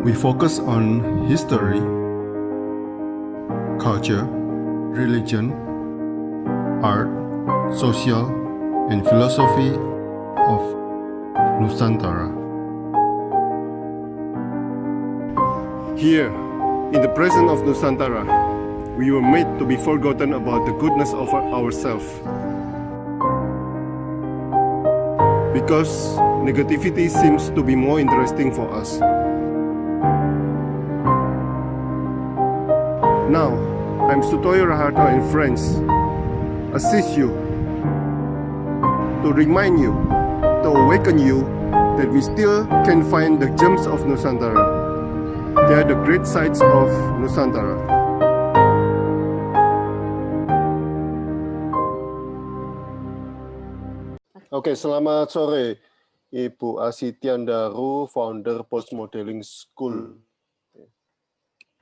We focus on history, culture, religion, art, social, and philosophy of Nusantara. Here, in the presence of Nusantara, we were made to be forgotten about the goodness of ourselves. Because negativity seems to be more interesting for us. Now, I'm Sutoyo Raharto and friends assist you to remind you, to awaken you that we still can find the gems of Nusantara. They are the great sights of Nusantara. Oke, selamat sore Ibu Asitian Daru, founder Postmodeling School.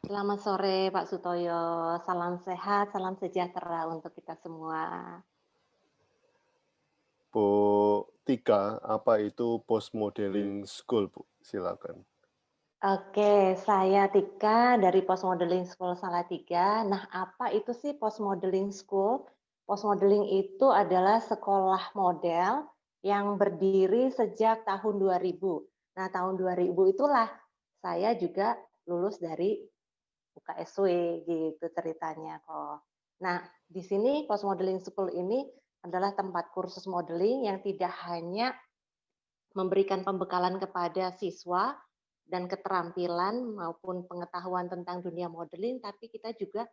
Selamat sore Pak Sutoyo, salam sehat, salam sejahtera untuk kita semua. Bu Tika, apa itu Postmodeling School, Bu? Silakan. Oke, saya Tika dari Postmodeling School Salatiga. Nah, apa itu sih Postmodeling School? Postmodeling itu adalah sekolah model yang berdiri sejak tahun 2000. Nah, tahun 2000 itulah saya juga lulus dari UKSW gitu ceritanya kok. Nah, di sini Postmodeling School ini adalah tempat kursus modeling yang tidak hanya memberikan pembekalan kepada siswa dan keterampilan maupun pengetahuan tentang dunia modeling, tapi kita juga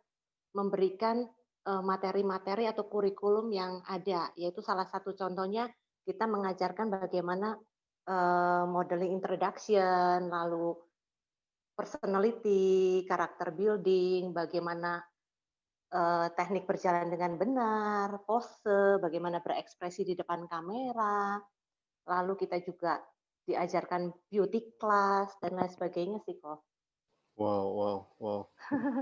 memberikan materi-materi atau kurikulum yang ada, yaitu salah satu contohnya kita mengajarkan bagaimana modeling introduction, lalu personality, karakter building, bagaimana teknik berjalan dengan benar, pose, bagaimana berekspresi di depan kamera, lalu kita juga diajarkan beauty class, dan lain sebagainya sih kok. Wow.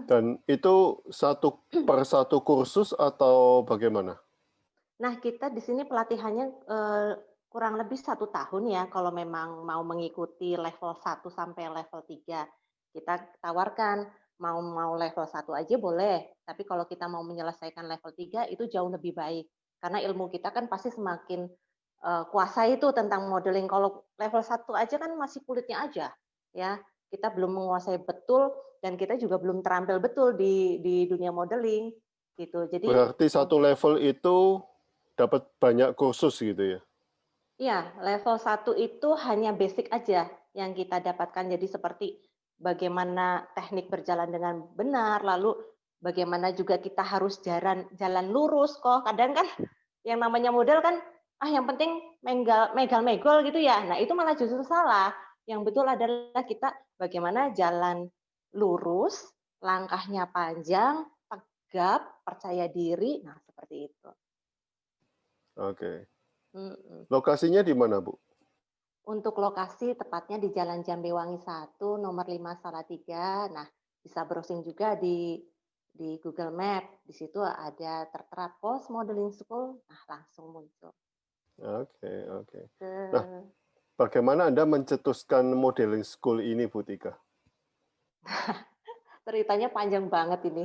Dan itu satu per satu kursus atau bagaimana? Nah, kita di sini pelatihannya kurang lebih 1 tahun ya, kalau memang mau mengikuti level 1 sampai level 3. Kita tawarkan mau level 1 aja boleh, tapi kalau kita mau menyelesaikan level 3 itu jauh lebih baik. Karena ilmu kita kan pasti semakin kuasa itu tentang modeling. Kalau level 1 aja kan masih kulitnya aja, ya. Kita belum menguasai betul dan kita juga belum terampil betul di dunia modeling gitu. Jadi Berarti satu level itu dapat banyak kursus gitu ya? iya, level 1 itu hanya basic aja yang kita dapatkan. Jadi seperti bagaimana teknik berjalan dengan benar, lalu bagaimana juga kita harus jalan lurus kok. Kadang kan yang namanya model kan, yang penting megal-megol gitu ya. Nah, itu malah justru salah. Yang betul adalah kita bagaimana jalan lurus, langkahnya panjang, tegap, percaya diri. Nah, seperti itu. Oke. Lokasinya di mana, Bu? Untuk lokasi tepatnya di Jalan Jambewangi 1, nomor 5 Salatiga. Nah, bisa browsing juga di Google Map. Di situ ada tertera Postmodeling School. Nah, langsung muncul. Oke. Nah, bagaimana Anda mencetuskan modeling school ini, Bu Tika? Ceritanya panjang banget ini.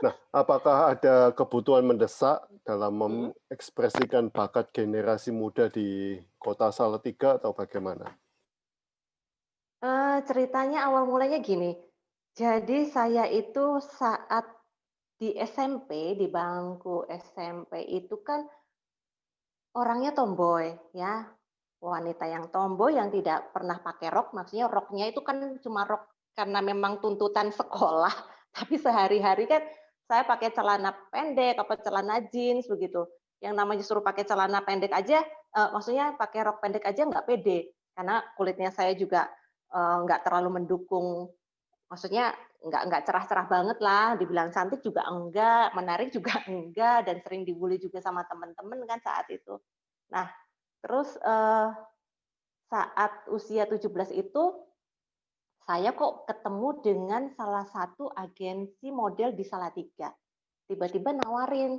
Nah, apakah ada kebutuhan mendesak dalam mengekspresikan bakat generasi muda di Kota Salatiga atau bagaimana? Ceritanya awal mulanya gini. Jadi saya itu saat di SMP, di bangku SMP itu kan orangnya tomboy ya. Wanita yang tomboy yang tidak pernah pakai rok, maksudnya roknya itu kan cuma rok karena memang tuntutan sekolah, tapi sehari-hari kan saya pakai celana pendek atau celana jeans begitu. Yang namanya suruh pakai celana pendek aja, maksudnya pakai rok pendek aja nggak pede, karena kulitnya saya juga nggak terlalu mendukung, maksudnya nggak cerah-cerah banget lah, dibilang cantik juga enggak, menarik juga enggak, dan sering dibully juga sama teman-teman kan saat itu. Nah, terus saat usia 17 itu, saya kok ketemu dengan salah satu agensi model di Salatiga. Tiba-tiba nawarin,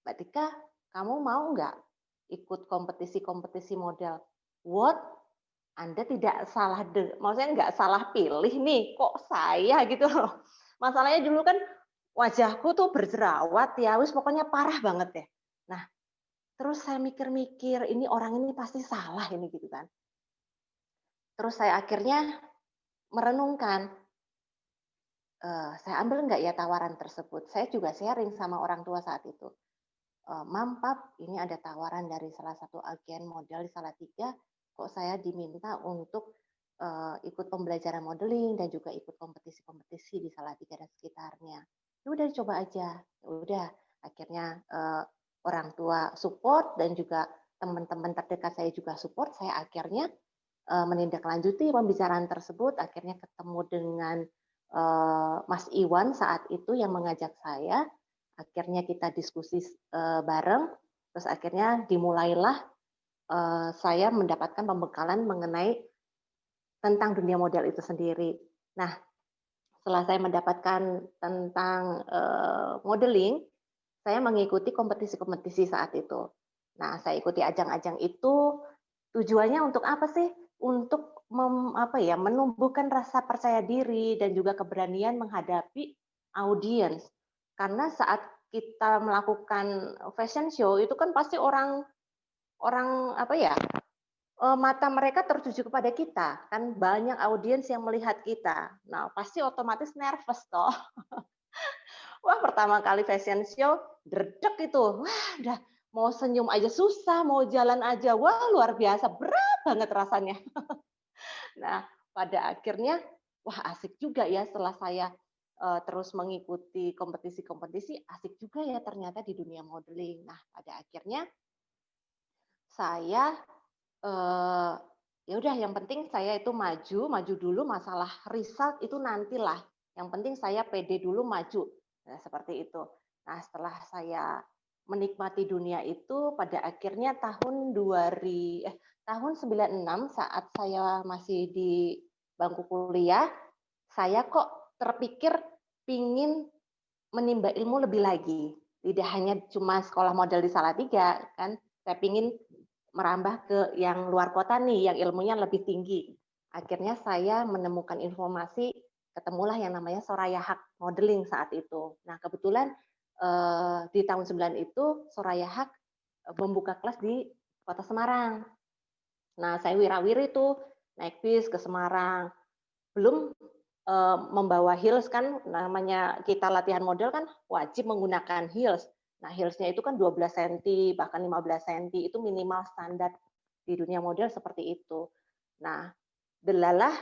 Mbak Tika, kamu mau nggak ikut kompetisi-kompetisi model? What? Anda tidak salah maksudnya nggak salah pilih nih, kok saya gitu loh. Masalahnya dulu kan wajahku tuh berjerawat ya, wis pokoknya parah banget deh. Nah, terus saya mikir-mikir, ini orang ini pasti salah ini gitu kan. Terus saya akhirnya merenungkan, saya ambil nggak ya tawaran tersebut? Saya juga sharing sama orang tua saat itu. "Mam, Pap, ini ada tawaran dari salah satu agen model di Salatiga, kok saya diminta untuk ikut pembelajaran modeling dan juga ikut kompetisi-kompetisi di Salatiga dan sekitarnya." Ya udah coba aja. Ya udah, akhirnya orang tua support dan juga teman-teman terdekat saya juga support. Saya akhirnya menindaklanjuti pembicaraan tersebut, akhirnya ketemu dengan Mas Iwan saat itu yang mengajak saya. Akhirnya kita diskusi bareng, terus akhirnya dimulailah saya mendapatkan pembekalan mengenai tentang dunia model itu sendiri. Nah, setelah saya mendapatkan tentang modeling, saya mengikuti kompetisi-kompetisi saat itu. Nah, saya ikuti ajang-ajang itu tujuannya untuk apa sih? Untuk menumbuhkan rasa percaya diri dan juga keberanian menghadapi audiens. Karena saat kita melakukan fashion show itu kan pasti orang orang apa ya, mata mereka tertuju kepada kita, kan banyak audiens yang melihat kita. Nah, pasti otomatis nervous toh. Wah, pertama kali fashion show, dredeg itu. Wah, udah mau senyum aja susah, mau jalan aja, wah luar biasa, berat banget rasanya. Nah, pada akhirnya, wah asik juga ya setelah saya terus mengikuti kompetisi-kompetisi, asik juga ya ternyata di dunia modeling. Nah, pada akhirnya saya ya udah yang penting saya itu maju dulu, masalah result itu nantilah. Yang penting saya pede dulu maju. Nah, seperti itu. Nah, setelah saya menikmati dunia itu pada akhirnya tahun 96 saat saya masih di bangku kuliah, saya kok terpikir pingin menimba ilmu lebih lagi. Tidak hanya cuma sekolah model di Salatiga kan, saya pingin merambah ke yang luar kota nih, yang ilmunya lebih tinggi. Akhirnya saya menemukan informasi, ketemulah yang namanya Soraya Haq Modeling saat itu. Nah, kebetulan di tahun 9 itu Soraya Haq membuka kelas di Kota Semarang. Nah, saya wirawiri tuh naik bis ke Semarang. Belum membawa heels kan, namanya kita latihan model kan wajib menggunakan heels. Nah, heelsnya itu kan 12 cm, bahkan 15 cm, itu minimal standar di dunia model seperti itu. Nah, delalah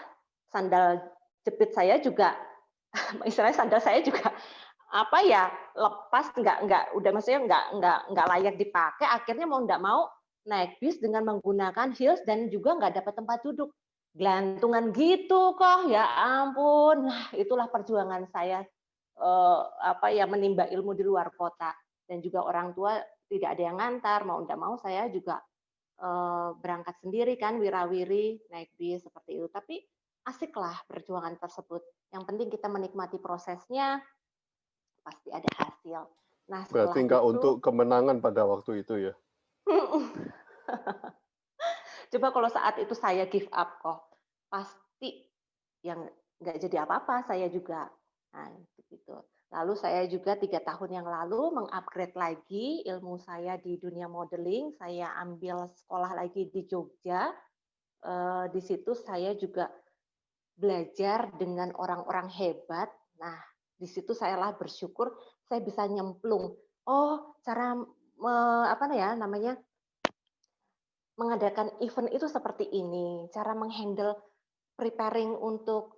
sandal jepit saya juga, istilahnya sandal saya juga apa ya, lepas, nggak udah maksudnya nggak layak dipakai, akhirnya mau nggak mau naik bis dengan menggunakan heels dan juga nggak dapat tempat duduk. Gelantungan gitu kok, ya ampun. Nah, itulah perjuangan saya menimba ilmu di luar kota dan juga orang tua tidak ada yang ngantar, mau tidak mau saya juga berangkat sendiri kan, wirawiri naik bis seperti itu. Tapi asiklah perjuangan tersebut. Yang penting kita menikmati prosesnya, pasti ada hasil. Nah, Berarti setelah nggak itu untuk kemenangan pada waktu itu ya? coba kalau saat itu saya give up kok, pasti yang nggak jadi apa-apa saya juga. Nah, gitu. Lalu saya juga 3 tahun yang lalu mengupgrade lagi ilmu saya di dunia modeling. Saya ambil sekolah lagi di Jogja. Di situ saya juga belajar dengan orang-orang hebat. Nah, di situ sayalah bersyukur saya bisa nyemplung. Oh, cara mengadakan event itu seperti ini. Cara menghandle preparing untuk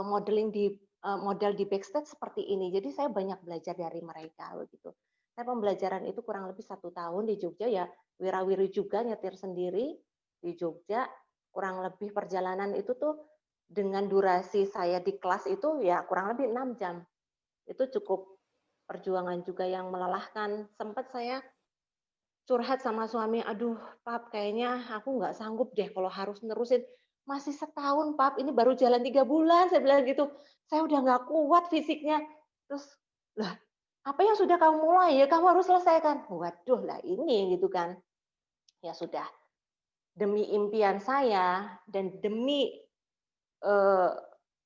model di backstage seperti ini. Jadi saya banyak belajar dari mereka begitu. Saya pembelajaran itu kurang lebih 1 tahun di Jogja ya, wirawiri juga nyetir sendiri di Jogja. Kurang lebih perjalanan itu tuh dengan durasi saya di kelas itu ya kurang lebih 6 jam. Itu cukup perjuangan juga yang melelahkan. Sempat saya curhat sama suami, "Aduh, Pap, kayaknya aku nggak sanggup deh kalau harus nerusin. Masih setahun, Pap, ini baru jalan 3 bulan," saya bilang gitu. "Saya udah nggak kuat fisiknya." Terus, "Lah, apa yang sudah kamu mulai ya kamu harus selesaikan." Waduh, lah ini gitu kan. Ya sudah, demi impian saya dan demi eh,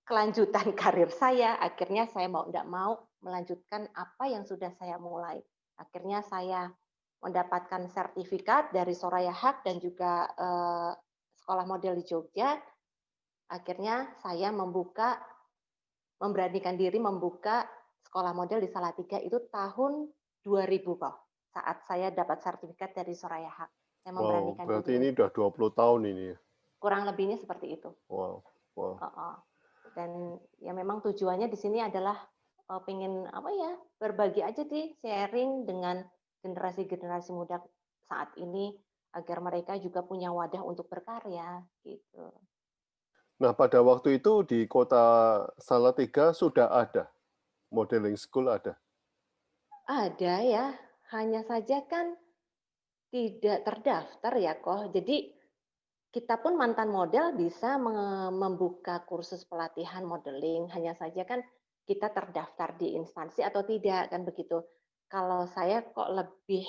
kelanjutan karir saya, akhirnya saya mau tidak mau melanjutkan apa yang sudah saya mulai. Akhirnya saya mendapatkan sertifikat dari Soraya Haq dan juga sekolah model di Jogja. Akhirnya saya memberanikan diri membuka sekolah model di Salatiga itu tahun 2000 kok. Saat saya dapat sertifikat dari Soraya Haq. Saya Wow, memberanikan berarti diri ini udah 20 tahun ini ya. kurang lebihnya seperti itu. Wow, wow. Dan ya memang tujuannya di sini adalah pengen apa ya, berbagi aja sih, sharing dengan generasi-generasi muda saat ini agar mereka juga punya wadah untuk berkarya gitu. Nah, pada waktu itu di kota Salatiga sudah ada modeling school ada. Ada ya, hanya saja kan tidak terdaftar ya kok. Jadi kita pun mantan model bisa membuka kursus pelatihan modeling, hanya saja kan kita terdaftar di instansi atau tidak kan begitu. Kalau saya kok lebih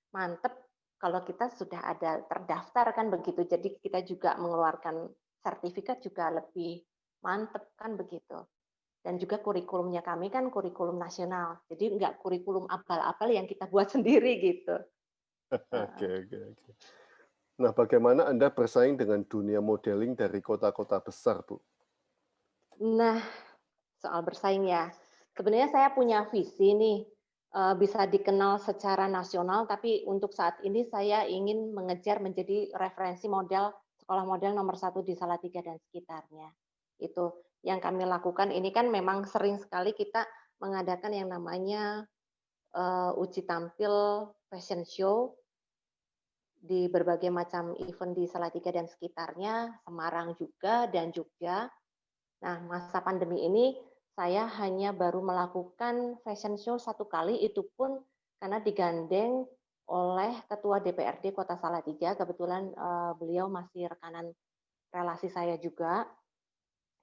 mantep kalau kita sudah ada terdaftar kan begitu. Jadi kita juga mengeluarkan sertifikat juga lebih mantep kan begitu. Dan juga kurikulumnya kami kan kurikulum nasional. Jadi enggak kurikulum abal-abal yang kita buat sendiri gitu. Oke. Nah, bagaimana Anda bersaing dengan dunia modeling dari kota-kota besar, Bu? Nah, soal bersaing ya. Sebenarnya saya punya visi nih, bisa dikenal secara nasional, tapi untuk saat ini saya ingin mengejar menjadi referensi model, sekolah model nomor 1 di Salatiga dan sekitarnya. Itu yang kami lakukan ini kan memang sering sekali kita mengadakan yang namanya uji tampil fashion show di berbagai macam event di Salatiga dan sekitarnya, Semarang juga dan Jogja. Nah, masa pandemi ini saya hanya baru melakukan fashion show 1 kali, itu pun karena digandeng oleh Ketua DPRD Kota Salatiga, kebetulan beliau masih rekanan relasi saya juga.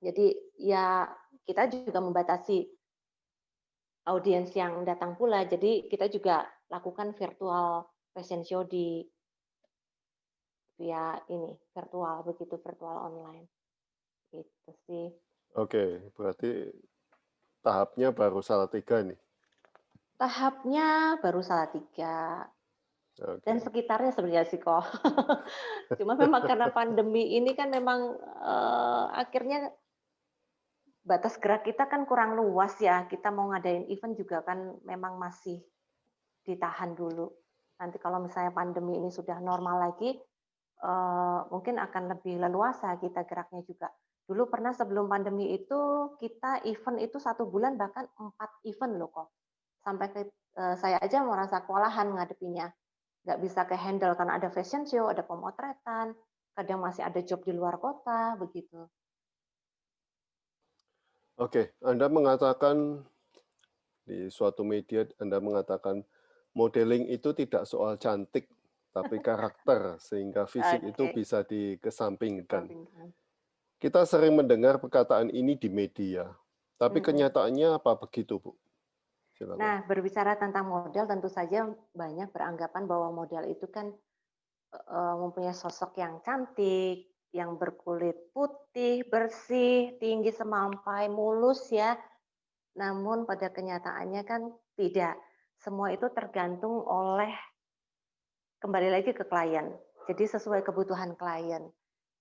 Jadi ya kita juga membatasi audiens yang datang pula, jadi kita juga lakukan virtual fashion show via ini, virtual online. Itu sih. Oke, berarti tahapnya baru Salatiga nih. Tahapnya baru Salatiga. Dan Oke. sekitarnya sebenarnya sih kok. Cuma memang karena pandemi ini kan memang akhirnya batas gerak kita kan kurang luas ya. Kita mau ngadain event juga kan memang masih ditahan dulu. Nanti kalau misalnya pandemi ini sudah normal lagi, mungkin akan lebih leluasa kita geraknya juga. Dulu pernah sebelum pandemi itu kita event itu 1 bulan bahkan 4 event loh kok. Sampai saya aja merasa kewalahan ngadepinya. Nggak bisa ke-handle karena ada fashion show, ada pemotretan, kadang masih ada job di luar kota, begitu. Oke, Anda mengatakan di suatu media, Anda mengatakan modeling itu tidak soal cantik, tapi karakter, sehingga fisik itu Oke, bisa dikesampingkan. sampingkan. Kita sering mendengar perkataan ini di media, tapi kenyataannya apa begitu, Bu? Silakan. Nah, berbicara tentang model, tentu saja banyak beranggapan bahwa model itu kan mempunyai sosok yang cantik, yang berkulit putih, bersih, tinggi semampai, mulus ya. Namun pada kenyataannya kan tidak. Semua itu tergantung oleh kembali lagi ke klien. Jadi sesuai kebutuhan klien.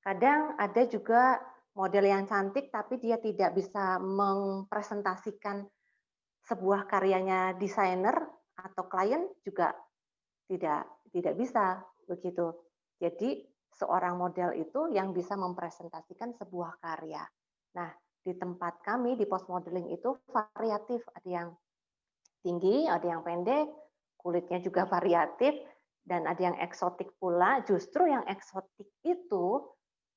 Kadang ada juga model yang cantik tapi dia tidak bisa mempresentasikan sebuah karyanya desainer atau klien juga tidak bisa begitu. Jadi seorang model itu yang bisa mempresentasikan sebuah karya. Nah, di tempat kami di post modeling itu variatif, ada yang tinggi, ada yang pendek, kulitnya juga variatif, dan ada yang eksotik pula. Justru yang eksotik itu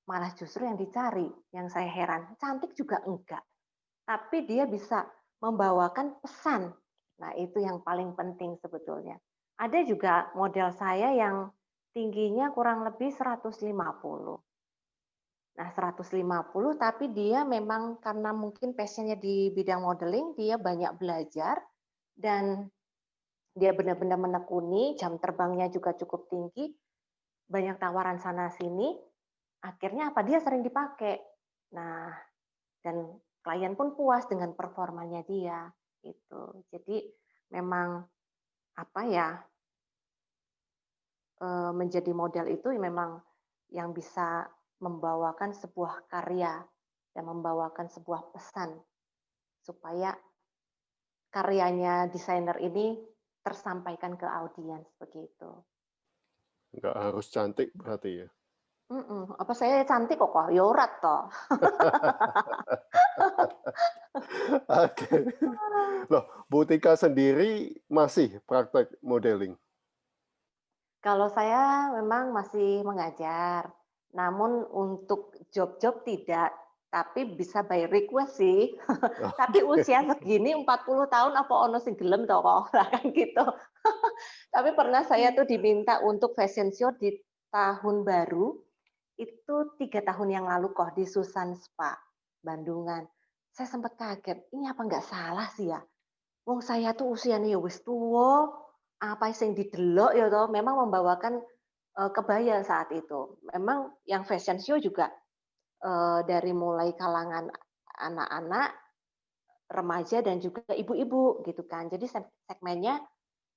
malah justru yang dicari, yang saya heran. Cantik juga enggak, tapi dia bisa membawakan pesan. Nah, itu yang paling penting sebetulnya. Ada juga model saya yang tingginya kurang lebih 150. Nah, 150 tapi dia memang karena mungkin passionnya di bidang modeling, dia banyak belajar dan dia benar-benar menekuni, jam terbangnya juga cukup tinggi. banyak tawaran sana sini, akhirnya apa, dia sering dipakai. Nah, dan klien pun puas dengan performanya dia, gitu. Jadi memang apa ya, menjadi model itu memang yang bisa membawakan sebuah karya dan membawakan sebuah pesan supaya karyanya desainer ini tersampaikan ke audiens, begitu. Nggak harus cantik berarti ya? Apa saya cantik kok, ya ora toh. Oke. Loh, Bu Tika sendiri masih praktek modeling? Kalau saya memang masih mengajar, namun untuk job-job tidak, tapi bisa by request sih. Tapi Oke. usia segini 40 tahun apa ono sing gelem toh kok, lah kan gitu. Tapi pernah saya tuh diminta untuk fashion show di tahun baru, itu 3 tahun yang lalu kok di Susan Spa, Bandungan. Saya sempat kaget, ini apa nggak salah sih ya? Wong saya tuh usianya ya wis tuwa, apa sing didelok ya toh, memang membawakan, kebaya saat itu. Memang yang fashion show juga, dari mulai kalangan anak-anak, remaja dan juga ibu-ibu gitu kan. Jadi segmennya,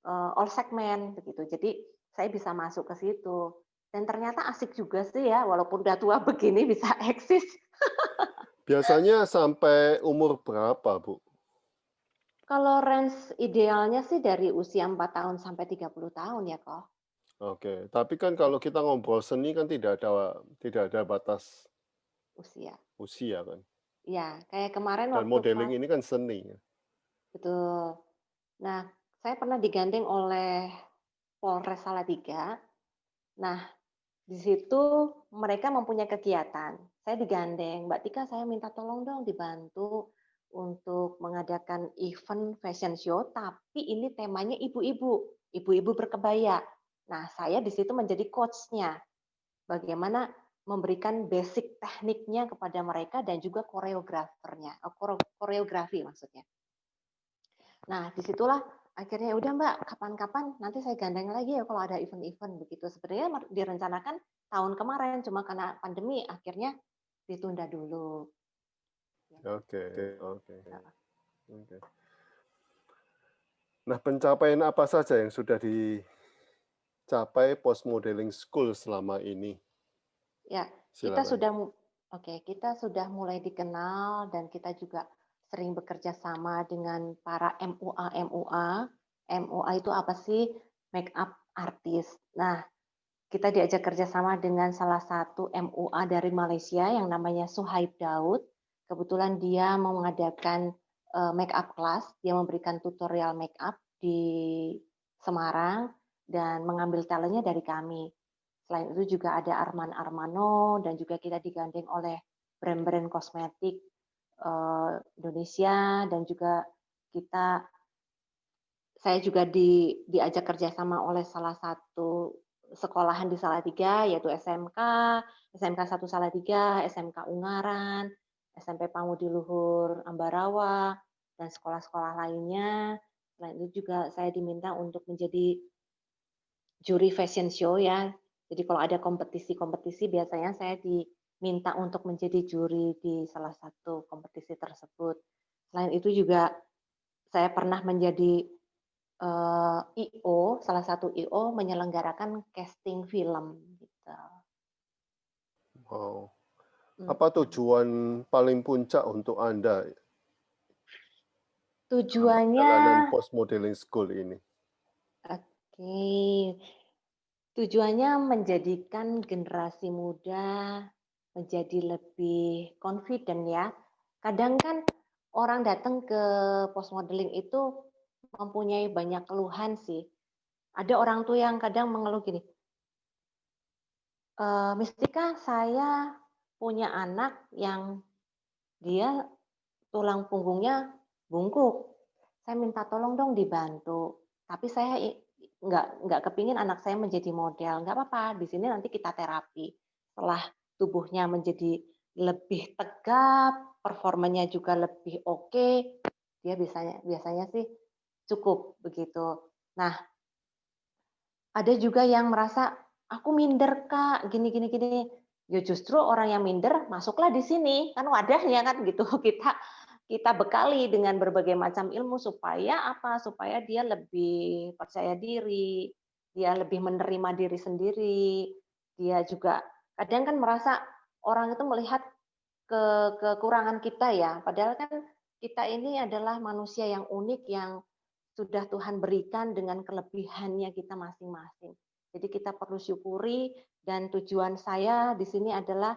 all segmen begitu. Jadi saya bisa masuk ke situ dan ternyata asik juga sih ya, walaupun udah tua begini bisa eksis. Biasanya sampai umur berapa, Bu? Kalau range idealnya sih dari usia 4 tahun sampai 30 tahun ya, kok. Oke, tapi kan kalau kita ngobrol seni kan tidak ada batas Usia. usia kan, Iya, kayak kemarin dan waktu modeling pas ini kan seni ya. betul. Nah, saya pernah digandeng oleh Polres Salatiga. Nah, di situ mereka mempunyai kegiatan. Saya digandeng, "Mbak Tika, saya minta tolong dong dibantu untuk mengadakan event fashion show, tapi ini temanya ibu-ibu, ibu-ibu berkebaya." Nah, saya di situ menjadi coach-nya. Bagaimana memberikan basic tekniknya kepada mereka dan juga koreografernya, koreografi maksudnya. Nah, disitulah akhirnya, "Udah Mbak, kapan-kapan nanti saya gandeng lagi ya kalau ada event-event," begitu. Sebenarnya direncanakan tahun kemarin, cuma karena pandemi akhirnya ditunda dulu. Oke, oke, oke. Nah, pencapaian apa saja yang sudah dicapai Post Modeling School selama ini? Ya, kita Silakan. sudah kita sudah mulai dikenal dan kita juga sering bekerja sama dengan para MUA-MUA. MUA itu apa sih? Make up artist. Nah, kita diajak kerjasama dengan salah satu MUA dari Malaysia yang namanya Suhaib Daud. Kebetulan dia mau mengadakan make up class, dia memberikan tutorial make up di Semarang dan mengambil talentnya dari kami. Selain itu juga ada Arman Armano dan juga kita digandeng oleh brand-brand kosmetik Indonesia dan juga kita saya juga diajak kerjasama oleh salah satu sekolahan di Salatiga, yaitu SMK, SMK 1 Salatiga, SMK Ungaran, SMP Pangudi Luhur Ambarawa, dan sekolah-sekolah lainnya. Selain itu juga saya diminta untuk menjadi juri fashion show ya. Jadi kalau ada kompetisi-kompetisi biasanya saya diminta untuk menjadi juri di salah satu kompetisi tersebut. Selain itu juga saya pernah menjadi IO, salah satu IO menyelenggarakan casting film gitu. Wow. Apa Mhm. tujuan paling puncak untuk Anda dalam Tujuannya perjalanan Post Modeling School ini? oke, tujuannya menjadikan generasi muda menjadi lebih confident ya. Kadang kan orang datang ke post modeling itu mempunyai banyak keluhan sih. Ada orang tua yang kadang mengeluh gini, Mistika, saya punya anak yang dia tulang punggungnya bungkuk. Saya minta tolong dong dibantu. Tapi saya nggak kepingin anak saya menjadi model. Nggak apa-apa, di sini nanti kita terapi. Setelah tubuhnya menjadi lebih tegap, performanya juga lebih oke, dia biasanya sih cukup begitu. Nah, ada juga yang merasa aku minder Kak, gini gini gini. Ya justru orang yang minder masuklah di sini, kan wadahnya kan gitu. Kita bekali dengan berbagai macam ilmu supaya apa? Supaya dia lebih percaya diri, dia lebih menerima diri sendiri, dia juga kadang kan merasa orang itu melihat kekurangan kita ya, padahal kan kita ini adalah manusia yang unik yang sudah Tuhan berikan dengan kelebihannya kita masing-masing. Jadi kita perlu syukuri dan tujuan saya di sini adalah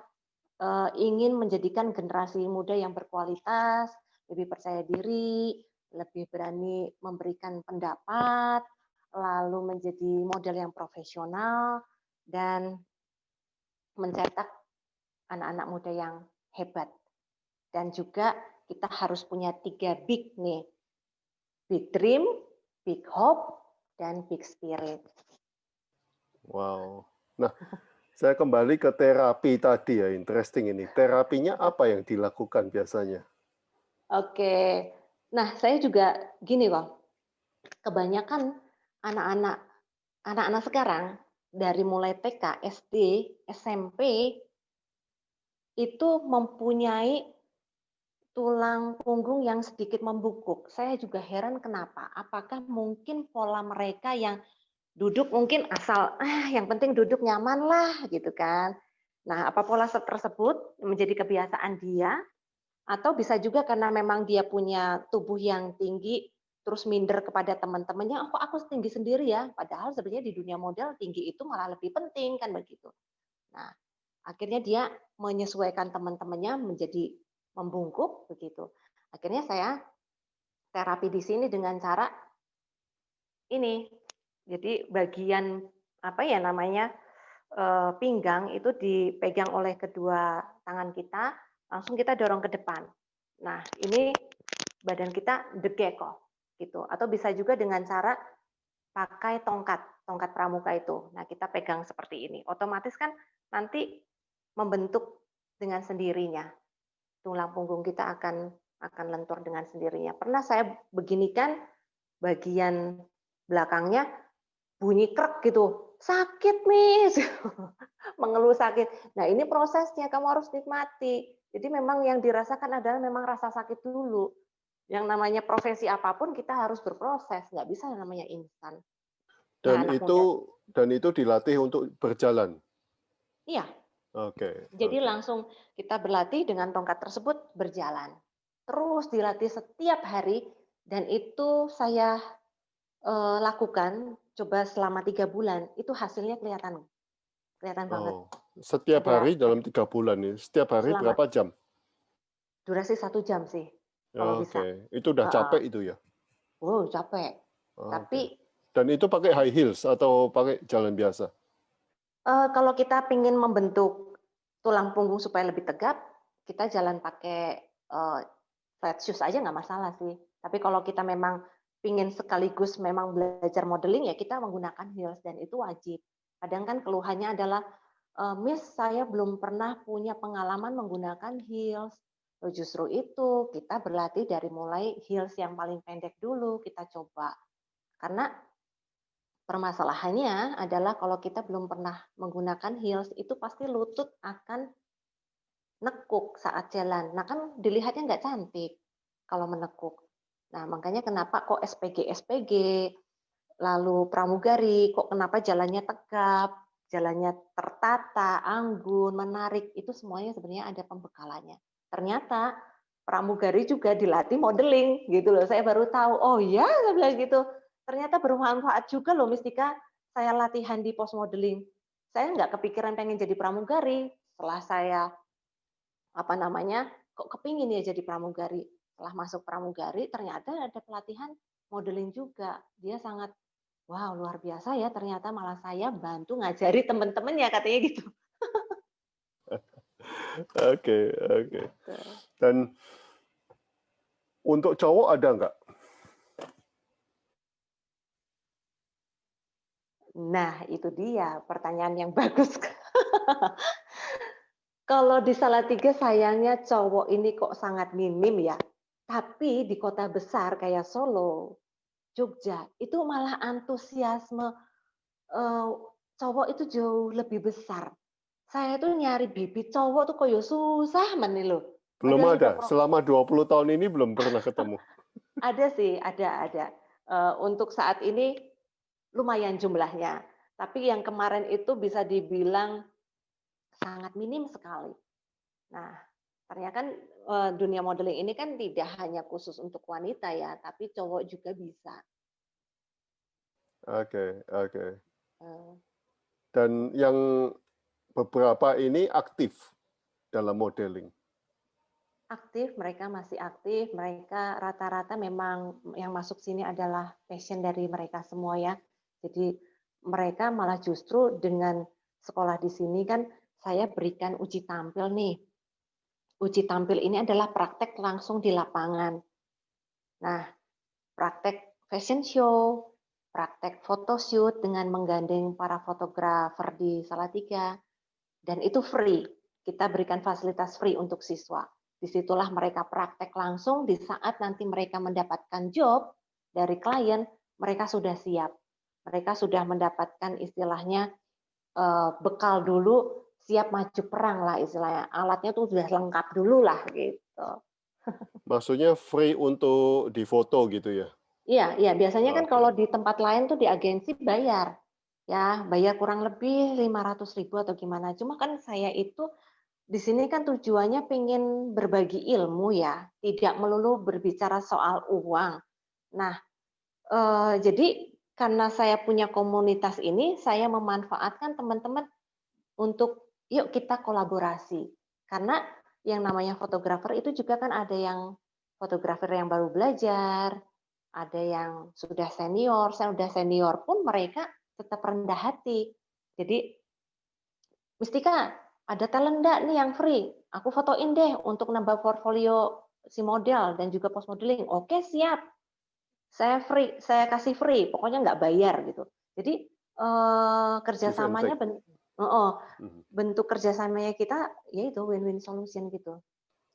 ingin menjadikan generasi muda yang berkualitas, lebih percaya diri, lebih berani memberikan pendapat, lalu menjadi model yang profesional dan mencetak anak-anak muda yang hebat. Dan juga kita harus punya 3 big nih. Big dream, big hope, dan big spirit. Wow. Nah, saya kembali ke terapi tadi ya, interesting ini. Terapinya apa yang dilakukan biasanya? Oke. Nah, saya juga gini kok, kebanyakan anak-anak sekarang dari mulai TK, SD, SMP itu mempunyai tulang punggung yang sedikit membungkuk. Saya juga heran kenapa. Apakah mungkin pola mereka yang duduk mungkin asal, yang penting duduk nyaman lah gitu kan. Nah, apa pola tersebut menjadi kebiasaan dia, atau bisa juga karena memang dia punya tubuh yang tinggi, terus minder kepada teman-temannya, "Oh, kok aku tinggi sendiri ya?" Padahal sebenarnya di dunia model tinggi itu malah lebih penting kan begitu. Nah, akhirnya dia menyesuaikan teman-temannya menjadi membungkuk begitu. Akhirnya saya terapi di sini dengan cara ini. Jadi bagian apa ya namanya pinggang itu dipegang oleh kedua tangan kita, langsung kita dorong ke depan. Nah, ini badan kita degeko gitu. Atau bisa juga dengan cara pakai tongkat pramuka itu. Nah, kita pegang seperti ini. Otomatis kan nanti membentuk dengan sendirinya. Tulang punggung kita akan lentur dengan sendirinya. Pernah saya beginikan bagian belakangnya bunyi krek gitu. Sakit, Miss. Mengeluh sakit. Nah, ini prosesnya kamu harus nikmati. Jadi memang yang dirasakan adalah memang rasa sakit dulu. Yang namanya profesi apapun kita harus berproses, nggak bisa yang namanya instan. Nah, Dan anak muda, itu dilatih untuk berjalan. iya. Oke, Jadi oke. langsung kita berlatih dengan tongkat tersebut berjalan. Terus dilatih setiap hari dan itu saya lakukan coba selama 3 bulan. Itu hasilnya kelihatan, kelihatan banget. Oh, setiap Ada hari dalam 3 bulan ini. Setiap hari selamat berapa jam? durasi 1 jam sih kalau bisa. Oke, itu udah Heeh. capek itu ya. Wow, capek. Oke. Tapi Dan itu pakai high heels atau pakai jalan biasa? kalau kita ingin membentuk tulang punggung supaya lebih tegap, kita jalan pakai flat shoes aja nggak masalah sih. Tapi kalau kita memang ingin sekaligus memang belajar modeling ya kita menggunakan heels dan itu wajib. Kadang kan keluhannya adalah, Miss saya belum pernah punya pengalaman menggunakan heels. Oh, justru itu kita berlatih dari mulai heels yang paling pendek dulu kita coba. Karena permasalahannya adalah kalau kita belum pernah menggunakan heels, itu pasti lutut akan nekuk saat jalan. Nah kan dilihatnya nggak cantik kalau menekuk. Nah makanya kenapa kok SPG, lalu pramugari, kok kenapa jalannya tegap, jalannya tertata, anggun, menarik, itu semuanya sebenarnya ada pembekalannya. Ternyata pramugari juga dilatih modeling gitu loh. Saya baru tahu, oh ya saya bilang gitu. Ternyata bermanfaat juga loh Mistika, saya latihan di pos modeling. Saya nggak kepikiran pengen jadi pramugari. Setelah saya apa namanya, kok kepingin ya jadi pramugari. Setelah masuk pramugari, ternyata ada pelatihan modeling juga. Dia sangat, wow luar biasa ya, ternyata malah saya bantu ngajari teman-temannya katanya gitu. Oke, oke. Dan untuk cowok ada nggak? Nah, itu dia pertanyaan yang bagus. Kalau di Salatiga sayangnya cowok ini kok sangat minim ya. Tapi di kota besar kayak Solo, Jogja, itu malah antusiasme eh, cowok itu jauh lebih besar. Saya tuh nyari bibit cowok tuh koyo susah men lho. Belum Padahal udah ada. Selama 20 tahun ini belum pernah ketemu. ada sih, ada. Untuk saat ini lumayan jumlahnya. Tapi yang kemarin itu bisa dibilang sangat minim sekali. Nah, ternyata kan dunia modeling ini kan tidak hanya khusus untuk wanita ya, tapi cowok juga bisa. Oke, oke. Eh, Dan yang beberapa ini aktif dalam modeling. Aktif, mereka masih aktif, mereka rata-rata memang yang masuk sini adalah passion dari mereka semua ya. Jadi mereka malah justru dengan sekolah di sini kan saya berikan uji tampil nih. Uji tampil ini adalah praktek langsung di lapangan. Nah, praktek fashion show, praktek photoshoot dengan menggandeng para fotografer di Salatiga, dan itu free. Kita berikan fasilitas free untuk siswa. Disitulah mereka praktek langsung, di saat nanti mereka mendapatkan job dari klien, mereka sudah siap. Mereka sudah mendapatkan istilahnya bekal dulu, siap maju perang lah istilahnya. Alatnya tuh sudah lengkap dulu lah gitu. Maksudnya free untuk difoto gitu ya? Iya, biasanya kan Oke. kalau di tempat lain tuh di agensi bayar. Ya, bayar kurang lebih 500.000 atau gimana. Cuma kan saya itu di sini kan tujuannya pengen berbagi ilmu ya, tidak melulu berbicara soal uang. Nah, jadi karena saya punya komunitas ini, saya memanfaatkan teman-teman untuk yuk kita kolaborasi. Karena yang namanya fotografer itu juga kan ada yang fotografer yang baru belajar, ada yang sudah senior, saya udah senior pun mereka tetap rendah hati. Jadi, Mustika, ada talent enggak nih yang free? Aku fotoin deh untuk nambah portfolio si model dan juga post modeling. Oke, siap. Saya free, saya kasih free, pokoknya nggak bayar gitu. Jadi Give and take. kerjasamanya bentuk kerjasamanya kita yaitu win-win solution gitu.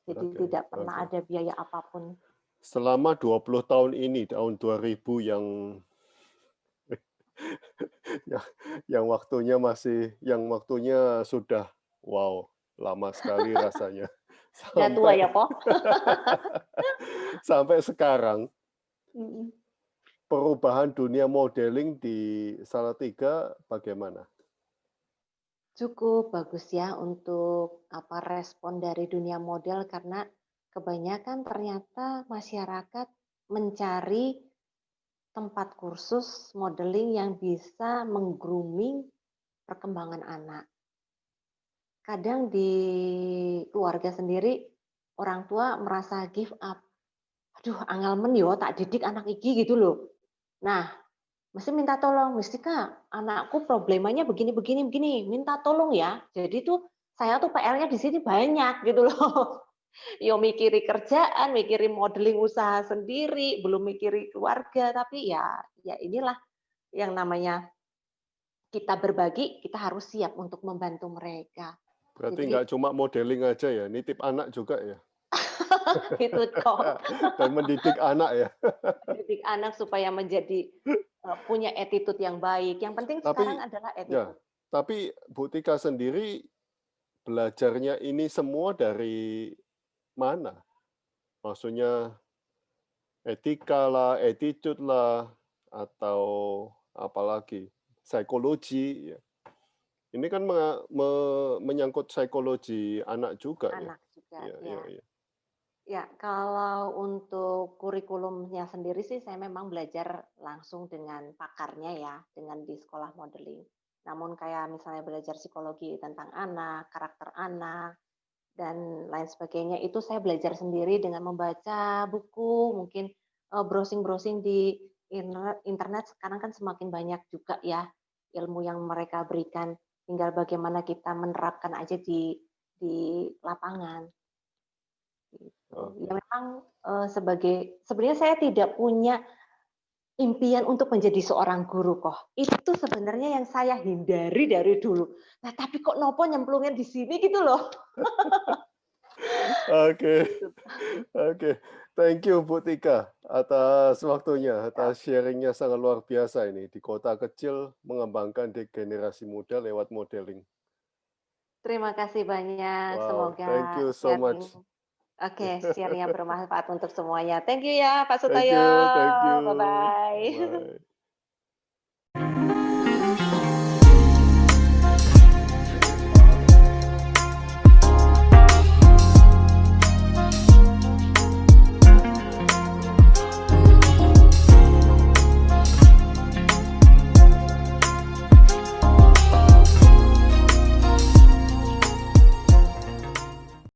Jadi Oke, tidak pernah oke. ada biaya apapun. Selama 20 tahun ini, tahun 2000 yang waktunya sudah wow, lama sekali rasanya. Udah tua Sampai ya, Po? sampai sekarang Mm-mm. perubahan dunia modeling di Salatiga bagaimana? Cukup bagus ya untuk respon dari dunia model karena kebanyakan ternyata masyarakat mencari tempat kursus modeling yang bisa meng-grooming perkembangan anak. Kadang di keluarga sendiri orang tua merasa give up. Aduh, angelmen yo tak didik anak iki gitu loh. Nah, mesti minta tolong, mesti Kak, anakku problemanya begini begini begini, minta tolong ya. Jadi tuh saya tuh PR-nya di sini banyak gitu loh. Yo mikiri kerjaan, mikiri modeling usaha sendiri, belum mikiri keluarga, tapi ya inilah yang namanya kita berbagi, kita harus siap untuk membantu mereka. Berarti Jadi nggak cuma modeling aja ya, nitip anak juga ya? itu kok Dan mendidik anak ya? didik anak supaya menjadi punya attitude yang baik. Yang penting sekarang Tapi adalah ya, attitude. tapi Bu Tika sendiri belajarnya ini semua dari mana? Maksudnya etika lah, attitude lah, atau apalagi psikologi. Ya. Ini kan menyangkut psikologi anak juga ya. Anak juga, Ya, ya, ya. ya. Ya, kalau untuk kurikulumnya sendiri sih saya memang belajar langsung dengan pakarnya ya, dengan di sekolah modeling. Namun kayak misalnya belajar psikologi tentang anak, karakter anak, dan lain sebagainya, itu saya belajar sendiri dengan membaca buku, mungkin browsing-browsing di internet sekarang kan semakin banyak juga ya ilmu yang mereka berikan, tinggal bagaimana kita menerapkan aja di lapangan. Gitu. Ya Oke. memang sebenarnya saya tidak punya impian untuk menjadi seorang guru kok. Itu sebenarnya yang saya hindari dari dulu. Nah, tapi kok nopo nyemplungnya di sini gitu loh. Oke, Gitu. oke. Thank you Bu Tika atas waktunya, atas sharingnya sangat luar biasa ini di kota kecil mengembangkan generasi muda lewat modeling. Terima kasih banyak, Wow, semoga thank you so sharing much. sharing-nya bermanfaat untuk semuanya. Thank you ya Pak Thank Sutoyo, you, thank you. bye-bye. Bye.